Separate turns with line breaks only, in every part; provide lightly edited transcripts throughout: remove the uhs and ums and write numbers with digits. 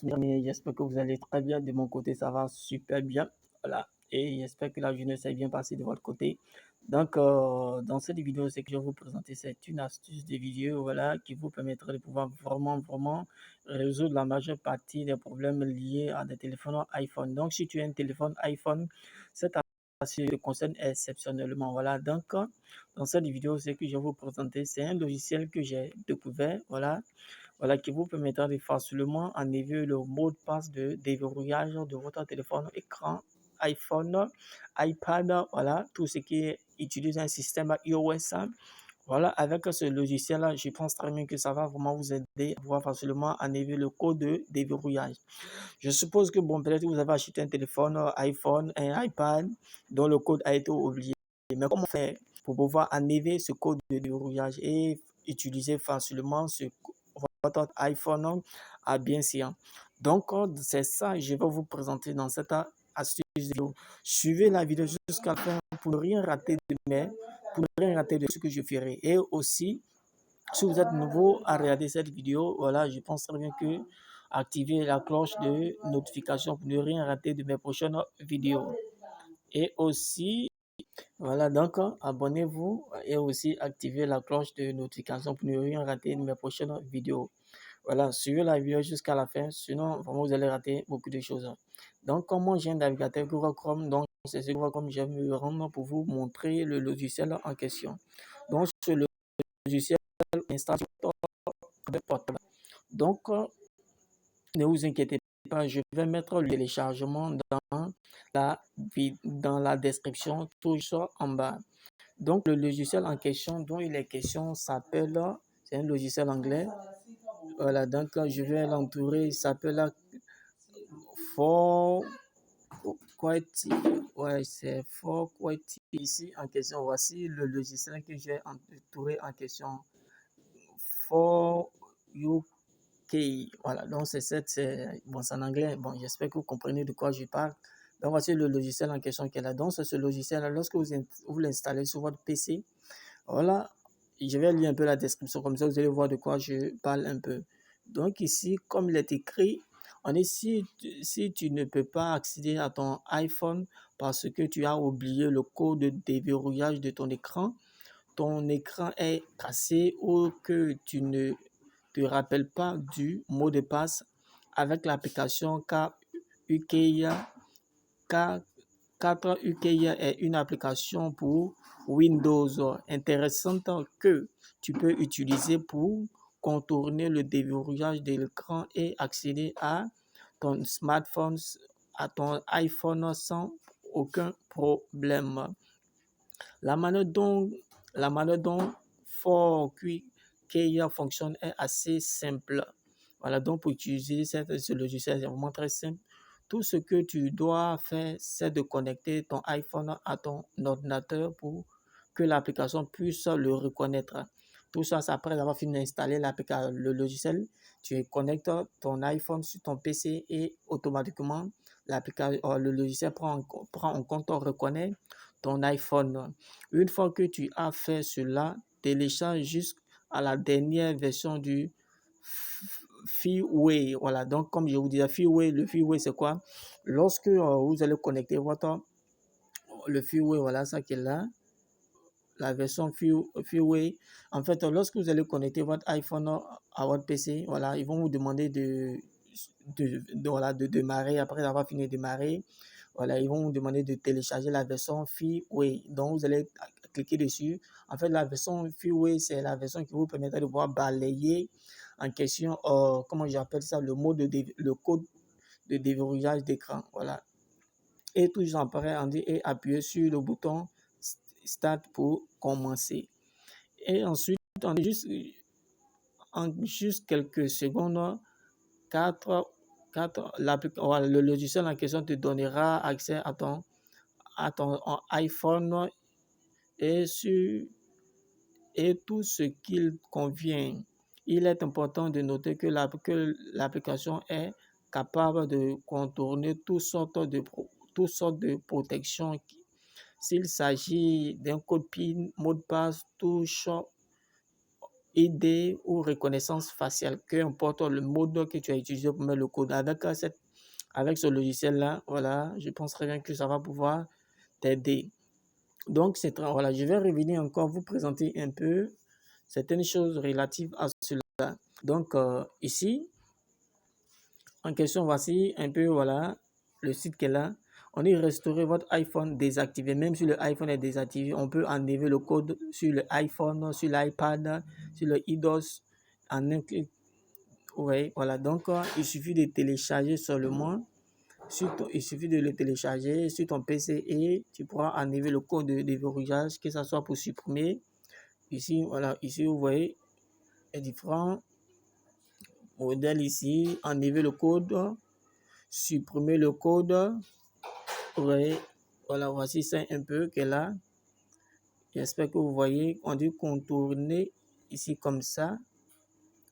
Mais j'espère que vous allez très bien. De mon côté, ça va super bien. Voilà. Et j'espère que la journée s'est bien passée de votre côté. Donc, dans cette vidéo, ce que je vais vous présenter, c'est une astuce de vidéo, voilà, qui vous permettra de pouvoir vraiment résoudre la majeure partie des problèmes liés à des téléphones iPhone. Donc, si tu as un téléphone iPhone, cette astuce te concerne exceptionnellement. Voilà. Donc, dans cette vidéo, ce que je vais vous présenter, c'est un logiciel que j'ai découvert, voilà, qui vous permettra de facilement enlever le mot de passe de déverrouillage de votre téléphone, écran, iPhone, iPad, voilà, tout ce qui utilise un système iOS. Voilà, avec ce logiciel-là, je pense très bien que ça va vraiment vous aider à pouvoir facilement enlever le code de déverrouillage. Je suppose que, bon, peut-être que vous avez acheté un téléphone, iPhone, un iPad, dont le code a été oublié. Mais comment faire pour pouvoir enlever ce code de déverrouillage et utiliser facilement votre iPhone à bien sien? Donc, c'est ça que je vais vous présenter dans cette astuce vidéo. Suivez la vidéo jusqu'à la fin pour ne rien rater de ce que je ferai. Et aussi, si vous êtes nouveau à regarder cette vidéo, voilà, je pense très bien que activer la cloche de notification pour ne rien rater de mes prochaines vidéos. Et aussi, voilà, donc abonnez-vous et aussi activez la cloche de notification pour ne rien rater de mes prochaines vidéos. Voilà, suivez la vidéo jusqu'à la fin, sinon vraiment vous allez rater beaucoup de choses. Donc, comment j'ai un navigateur Google Chrome, donc c'est ce Google Chrome, je vais me rendre pour vous montrer le logiciel en question. Donc, sur le logiciel installe sur votre portable. Donc, ne vous inquiétez pas, je vais mettre le téléchargement dans la description, toujours en bas. Donc, le logiciel en question dont il est question s'appelle, c'est un logiciel anglais. Voilà, donc je vais l'entourer, il s'appelle For Quality. Ouais, c'est For Quality. Ici en question, voici le logiciel que j'ai entouré en question. For You. Ok, voilà, donc bon, c'est en anglais, bon, j'espère que vous comprenez de quoi je parle. Donc, voici le logiciel en question qu'elle a. Donc, c'est ce logiciel-là, lorsque vous l'installez sur votre PC, voilà, je vais lire un peu la description, comme ça vous allez voir de quoi je parle un peu. Donc, ici, comme il est écrit, on est si tu ne peux pas accéder à ton iPhone parce que tu as oublié le code de déverrouillage de ton écran est cassé ou que tu ne te rappelles pas du mot de passe avec l'application KUKIA. K4UKIA est une application pour Windows intéressante que tu peux utiliser pour contourner le déverrouillage de l'écran et accéder à ton smartphone, à ton iPhone sans aucun problème. La manière dont ForQKIA fonctionne est assez simple. Voilà, donc pour utiliser ce logiciel, c'est vraiment très simple. Tout ce que tu dois faire, c'est de connecter ton iPhone à ton ordinateur pour que l'application puisse le reconnaître. Tout ça, c'est après avoir fini d'installer le logiciel. Tu connectes ton iPhone sur ton PC et automatiquement, le logiciel prend en compte, reconnaît ton iPhone. Une fois que tu as fait cela, télécharge jusqu'à la dernière version du Freeway. Voilà, donc comme je vous disais, le Freeway c'est quoi? Lorsque vous allez connecter le Freeway, voilà ça qui est là, la version Freeway. En fait, lorsque vous allez connecter votre iPhone à votre PC, voilà, ils vont vous demander de démarrer. Après avoir fini de démarrer, voilà, ils vont vous demander de télécharger la version Freeway. Donc, vous allez cliquer dessus. En fait, la version Freeway, c'est la version qui vous permettra de pouvoir balayer en question, comment j'appelle ça, le code de déverrouillage d'écran. Voilà. Et toujours en et appuyer sur le bouton Start pour commencer. Et ensuite, en juste quelques secondes, le logiciel en question te donnera accès à ton iPhone et tout ce qu'il convient. Il est important de noter que l'application est capable de contourner toutes sortes de protections. S'il s'agit d'un code PIN, mot de passe, touche ID ou reconnaissance faciale, qu'importe le mode que tu as utilisé pour mettre le code. Avec ce logiciel-là, voilà, je pense très bien que ça va pouvoir t'aider. Donc, voilà, je vais revenir encore vous présenter un peu certaines choses relatives à cela. Donc, ici, en question, voici un peu, voilà, le site qu'elle a. On dit restaurer votre iPhone désactivé. Même si le iPhone est désactivé, on peut enlever le code sur le iPhone, sur l'iPad, sur le iOS en un clic. Oui, voilà. Donc, il suffit de télécharger seulement. Il suffit de le télécharger sur ton PC et tu pourras enlever le code de déverrouillage, que ce soit pour supprimer. Ici, voilà, ici, vous voyez les différents modèles ici. Enlever le code, supprimer le code. Vous voyez, voilà, voici ça un peu qu'elle a. J'espère que vous voyez. On dit contourner ici comme ça.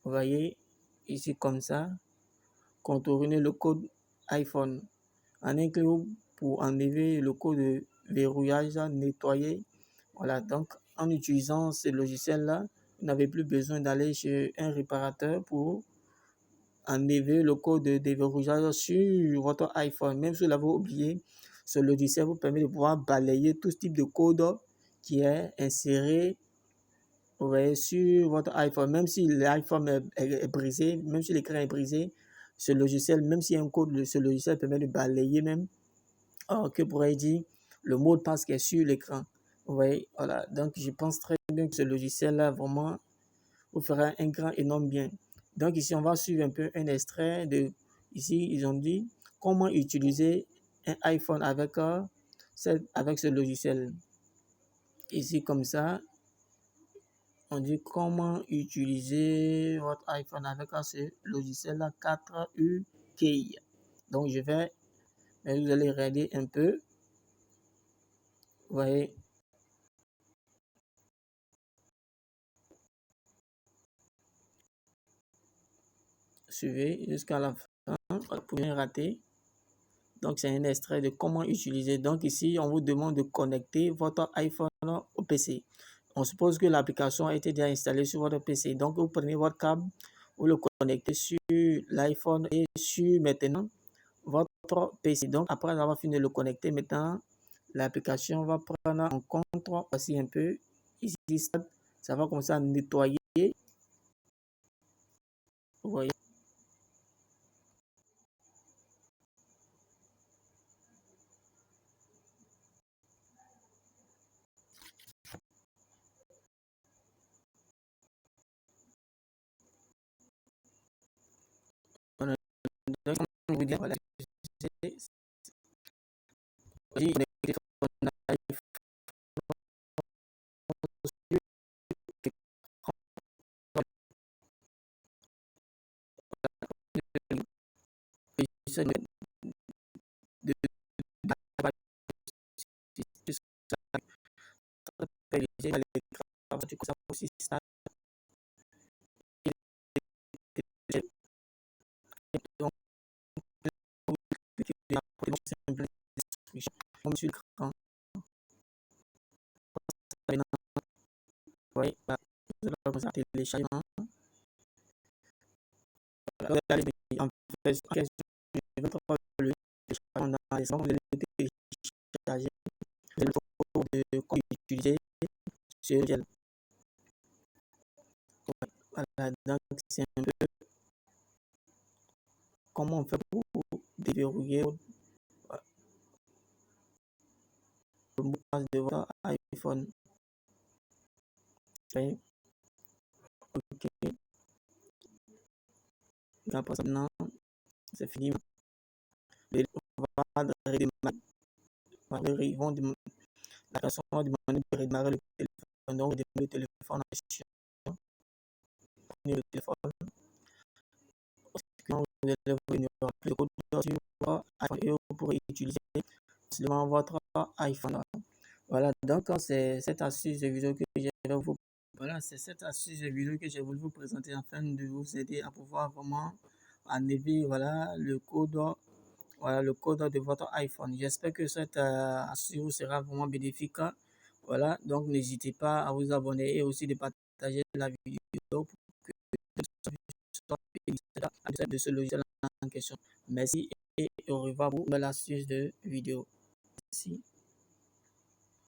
Vous voyez, ici comme ça. Contourner le code iPhone. En un clic pour enlever le code de verrouillage, nettoyer. Voilà, donc en utilisant ce logiciel-là, vous n'avez plus besoin d'aller chez un réparateur pour enlever le code de déverrouillage sur votre iPhone. Même si vous l'avez oublié, ce logiciel vous permet de pouvoir balayer tout type de code qui est inséré, vous voyez, sur votre iPhone. Même si l'iPhone est brisé, même si l'écran est brisé, ce logiciel, même s'il y a un code, ce logiciel permet de balayer même, que pourrait dire, le mot de passe qui est sur l'écran. Vous voyez, voilà. Donc, je pense très bien que ce logiciel-là, vraiment, vous fera un grand, énorme bien. Donc, ici, on va suivre un peu un extrait de, ici, ils ont dit comment utiliser un iPhone avec ce logiciel. Ici, comme ça, on dit comment utiliser votre iPhone avec ce logiciel-là 4U Key. Donc, vous allez regarder un peu. Vous voyez, suivez jusqu'à la fin. Vous pouvez rater. Donc, c'est un extrait de comment utiliser. Donc, ici, on vous demande de connecter votre iPhone au PC. On suppose que l'application a été déjà installée sur votre PC. Donc, vous prenez votre câble, vous le connectez sur l'iPhone et sur maintenant votre PC. Donc, après avoir fini de le connecter, maintenant, l'application va prendre en compte aussi un peu. Ici, ça va commencer à nettoyer. Vous voyez. Donc, vous dire, voilà, téléchargement. En fait, le téléchargement dans les onglets télécharger de comment utiliser ce logiciel. Voilà, donc c'est un peu comment on fait pour déverrouiller le mot de passe de votre iPhone. Okay. Ok. Après ça, maintenant, c'est fini. On va redémarrer. Ils vont demander, la personne va demander de redémarrer le téléphone. Donc, le téléphone en question. Prenez le téléphone. Quand vous allez venir plus de code sur votre iPhone et vous pourrez utiliser seulement votre iPhone. Voilà, donc c'est cette astuce de vidéo que j'ai vous. Voilà, c'est cette astuce de vidéo que j'ai voulu vous présenter afin de vous aider à pouvoir vraiment enlever voilà le code de votre iPhone. J'espère que cette astuce vous sera vraiment bénéfique. Voilà, donc n'hésitez pas à vous abonner et aussi de partager la vidéo. pour que de ce logiciel en question. Merci et au revoir pour une nouvelle astuce de vidéo. Merci.